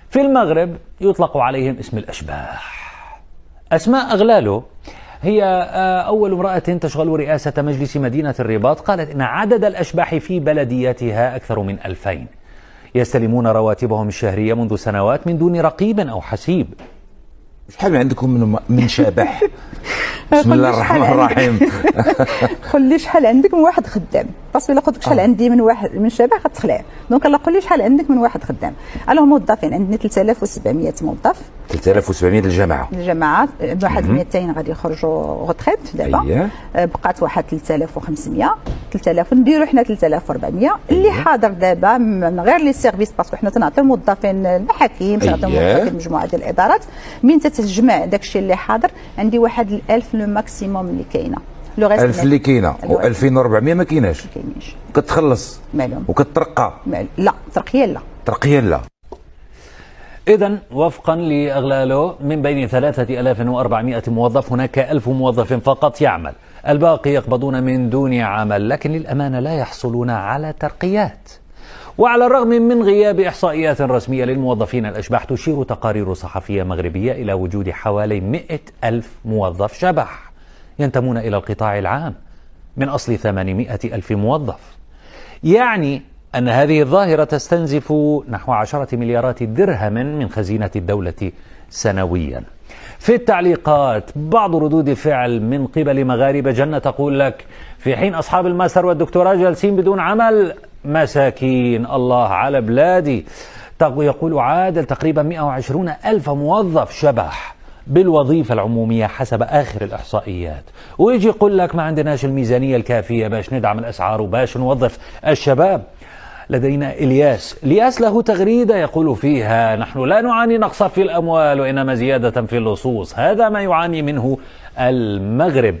في المغرب يطلق عليهم اسم الأشباح. أسماء أغلالو هي أول امرأة تشغل رئاسة مجلس مدينة الرباط قالت إن عدد الأشباح في بلدياتها أكثر من 2000 يستلمون رواتبهم الشهرية منذ سنوات من دون رقيب أو حسيب. شحال عندكم من شبح؟ بسم الله الرحمن الرحيم. قول لي شحال عندك من واحد خدام، باسكو الا قلت لك شحال عندي من واحد من شبح غتخلع. دونك الله قول لي شحال عندك من واحد خدام. الوغ موظفين عندنا 3700 موظف. 3700 الجماعه واحد 200 غادي يخرجوا غوتريت دابا. بقات واحد 3500 نديروا حنا 3400 اللي حاضر دابا من غير لي سيرفيس، باسكو حنا تنعطيو الموظفين المحاكم، تنعطيو الموظفين مجموعه ديال الادارات. من تتجمع داكشي اللي حاضر عندي واحد 1000 لو ماكسيموم اللي كاينه. 1000 اللي كاينه و2400 ما كايناش. كتخلص معلوم وكترقى. لا ترقيه لا. إذن وفقا لأغلالو من بين 3400 موظف هناك 1000 موظف فقط يعمل، الباقي يقبضون من دون عمل، لكن للأمانة لا يحصلون على ترقيات. وعلى الرغم من غياب إحصائيات رسمية للموظفين الأشباح، تشير تقارير صحفية مغربية إلى وجود حوالي 100,000 موظف شبح ينتمون إلى القطاع العام من أصل 800,000 موظف. يعني أن هذه الظاهرة تستنزف نحو 10 مليارات درهم من خزينة الدولة سنويا. في التعليقات بعض ردود الفعل من قبل مغاربة جنة تقول لك في حين أصحاب الماستر والدكتوراه جالسين بدون عمل، مساكين الله على بلادي. يقول عادل تقريبا 120,000 موظف شبح بالوظيفة العمومية حسب آخر الإحصائيات، ويجي يقول لك ما عندناش الميزانية الكافية باش ندعم الأسعار وباش نوظف الشباب. لدينا إلياس له تغريدة يقول فيها نحن لا نعاني نقصا في الأموال وإنما زيادة في اللصوص، هذا ما يعاني منه المغرب.